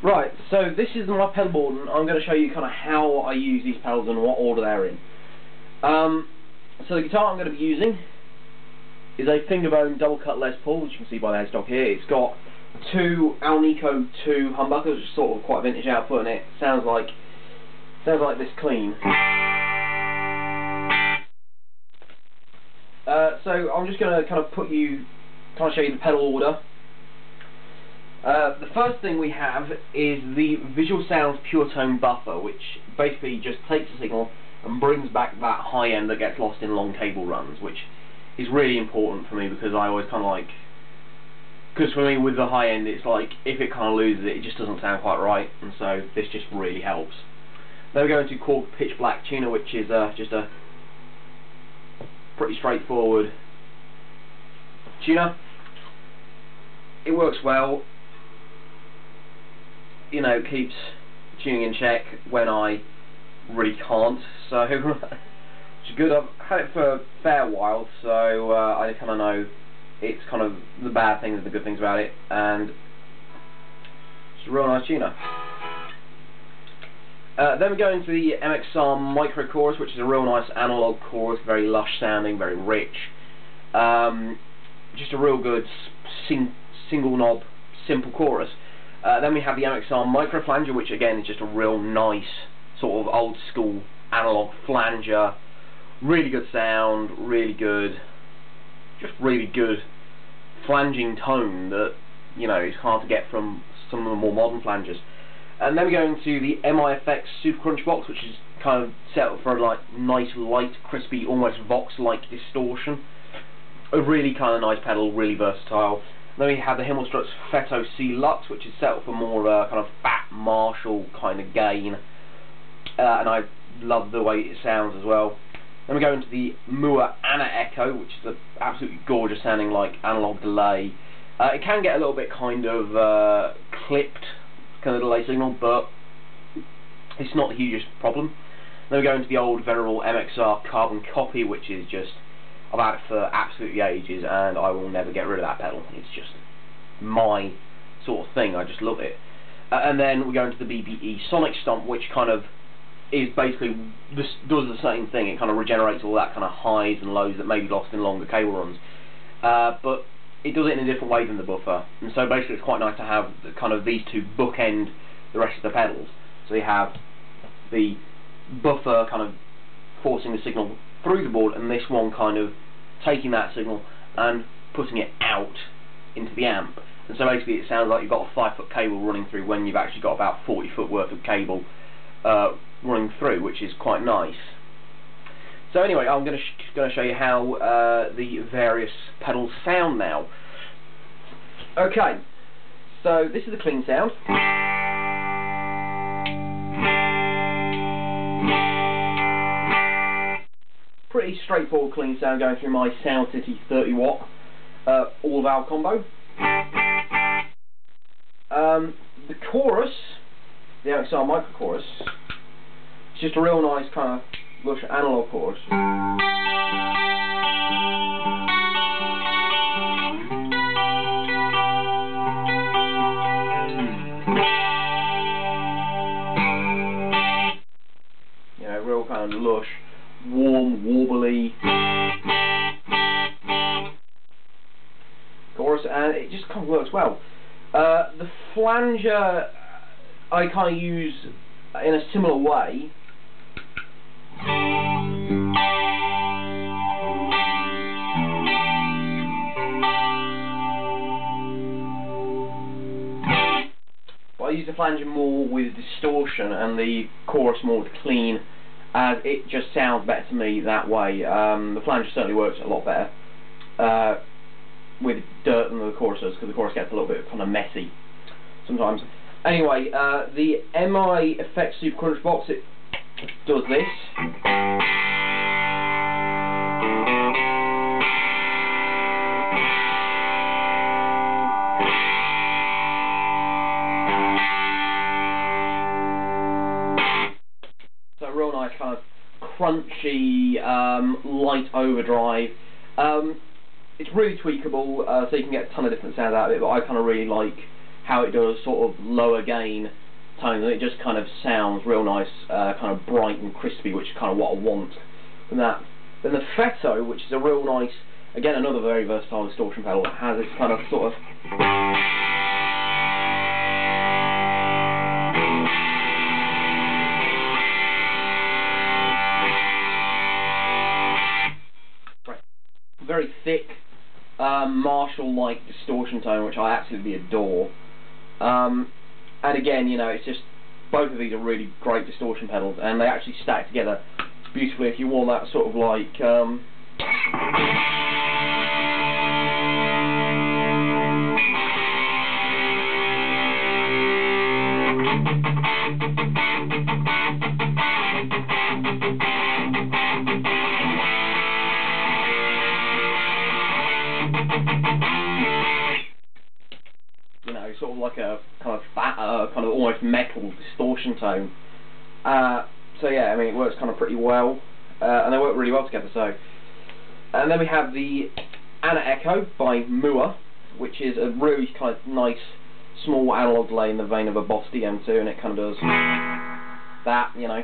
Right, so this is my pedal board, and I'm going to show you kind of how I use these pedals and what order they're in. So the guitar I'm going to be using is a Fingerbone double cut Les Paul, which you can see by the headstock here. It's got two Alnico 2 humbuckers, which is sort of quite a vintage output, and it sounds like this clean. So I'm just going to kind of show you the pedal order. The first thing we have is the Visual Sounds Pure Tone Buffer, which basically just takes the signal and brings back that high end that gets lost in long cable runs, which is really important for me because I always kind of like, because for me with the high end it's like if it kind of loses it, it just doesn't sound quite right, and so this just really helps. Then we go into Korg Pitch Black Tuner, which is just a pretty straightforward tuner. It works well. You know, keeps tuning in check when I really can't, so it's good. I've had it for a fair while, so I kind of know it's kind of the bad things and the good things about it, and it's a real nice tuner. Then we go into the MXR Micro Chorus, which is a real nice analog chorus, very lush sounding, very rich. Just a real good single knob, simple chorus. Then we have the MXR Micro Flanger, which again is just a real nice sort of old school analog flanger. Really good sound, really good flanging tone that, you know, is hard to get from some of the more modern flangers. And then we go into the MIFX Super Crunch Box, which is kind of set up for like nice, light, crispy, almost Vox-like distortion. A really kind of nice pedal, really versatile. Then we have the Himmelstrut's Fetto C Lux, which is set up for more of a kind of fat Marshall kind of gain, and I love the way it sounds as well. Then we go into the Mooer Anna Echo, which is an absolutely gorgeous sounding like analog delay. It can get a little bit kind of clipped kind of delay signal, but it's not the hugest problem. Then we go into the old venerable MXR Carbon Copy, which is just, I've had it for absolutely ages and I will never get rid of that pedal. It's just my sort of thing, I just love it. And then we go into the BBE Sonic Stomp, which kind of is basically, does the same thing. It kind of regenerates all that kind of highs and lows that may be lost in longer cable runs. But it does it in a different way than the buffer. And so basically it's quite nice to have kind of these two bookend the rest of the pedals. So you have the buffer kind of forcing the signal through the board, and this one kind of taking that signal and putting it out into the amp. And so basically it sounds like you've got a 5-foot cable running through when you've actually got about 40 foot worth of cable running through, which is quite nice. So anyway, I'm going to show you how the various pedals sound now. Okay, so this is the clean sound. Pretty straightforward clean sound going through my Sound City 30 watt all valve combo. The chorus, the MXR Micro Chorus, it's just a real nice kind of lush analog chorus. You know, real kind of lush, warm, warbly chorus, and it just kind of works well. The flanger I kind of use in a similar way. But I use the flanger more with distortion and the chorus more with clean, as it just sounds better to me that way. The flanger certainly works a lot better with dirt than the chorus does, because the chorus gets a little bit kind of messy sometimes. Anyway, the MIFX Super Crunch Box, it does this. So real nice kind of crunchy, light overdrive. It's really tweakable, so you can get a ton of different sounds out of it, but I kind of really like how it does sort of lower gain tones, and it just kind of sounds real nice, kind of bright and crispy, which is kind of what I want from that. Then the Feto, which is a real nice, again another very versatile distortion pedal, that has this kind of sort of very thick, Marshall-like distortion tone, which I absolutely adore. And again, you know, it's just, both of these are really great distortion pedals, and they actually stack together beautifully if you want that sort of like you know, sort of like a kind of fat, kind of almost metal distortion tone. So yeah, I mean, it works kind of pretty well, and they work really well together. So, and then we have the Ana Echo by Mua, which is a really kind of nice small analog delay in the vein of a Boss DM2, and it kind of does that, you know.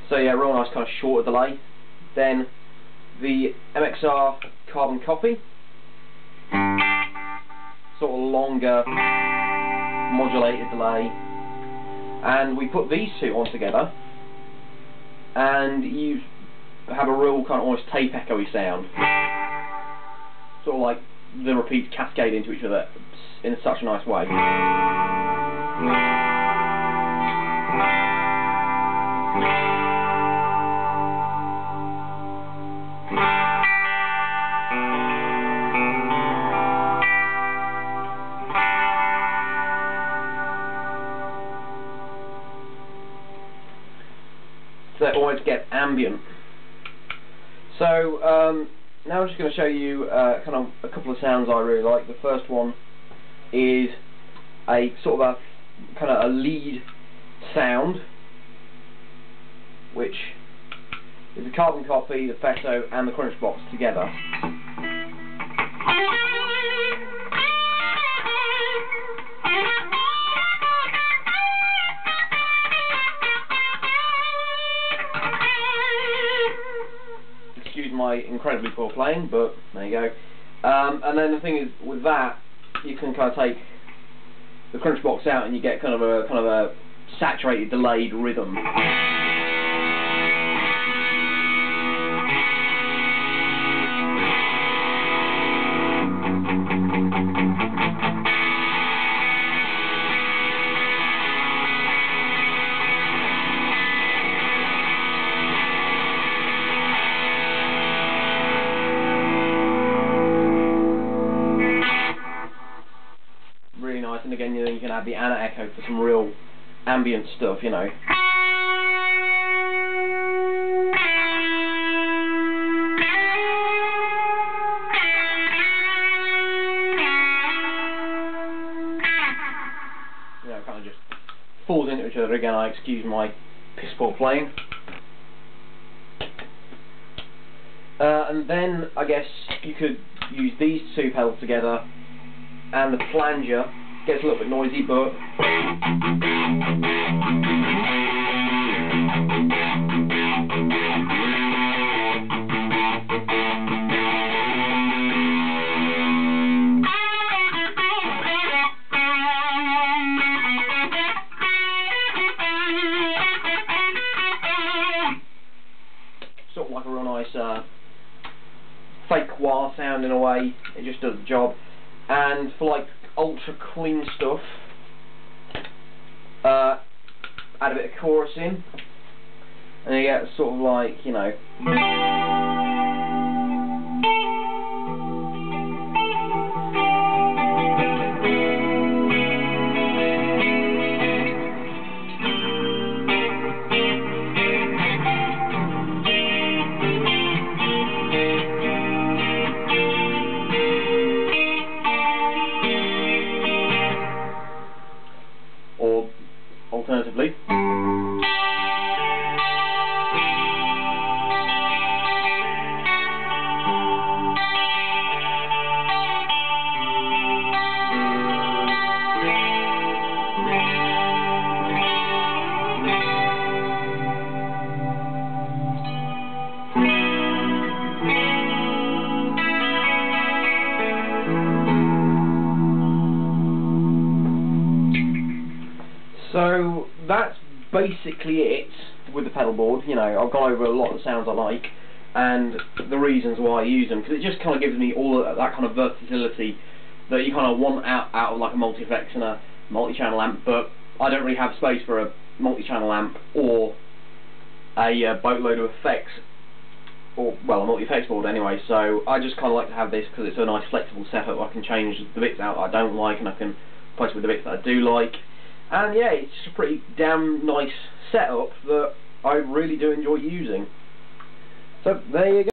So yeah, real nice kind of shorter delay. Then the MXR Carbon Copy, sort of longer modulated delay, and we put these two on together, and you have a real kind of almost tape echoey sound, sort of like the repeats cascade into each other in such a nice way. So it always gets ambient. So now I'm just going to show you kind of a couple of sounds I really like. The first one is a sort of a kind of a lead sound, which is the Carbon Copy, the Feto, and the Crunchbox together. Excuse my incredibly poor playing, but there you go. And then the thing is, with that, you can kind of take the Crunchbox out, and you get kind of a saturated, delayed rhythm. Really nice, and again, you know, you can add the Ana Echo for some real ambient stuff, you know. You know, kind of just falls into each other again. I excuse my piss poor playing. And then I guess you could use these two pedals together, and the flanger gets a little bit noisy, but sort of like a real nice fake wah sound in a way. It just does the job. And for like ultra clean stuff, add a bit of chorus in, and you get sort of like, you know, or alternatively, basically it with the pedal board. You know, I've gone over a lot of the sounds I like and the reasons why I use them, because it just kind of gives me all of that kind of versatility that you kind of want out of like a multi-effects and a multi-channel amp, but I don't really have space for a multi-channel amp or a boatload of effects, or well, a multi-effects board anyway. So I just kind of like to have this because it's a nice flexible setup. I can change the bits out I don't like and I can replace with the bits that I do like, and yeah, it's just a pretty damn nice setup that I really do enjoy using. So there you go.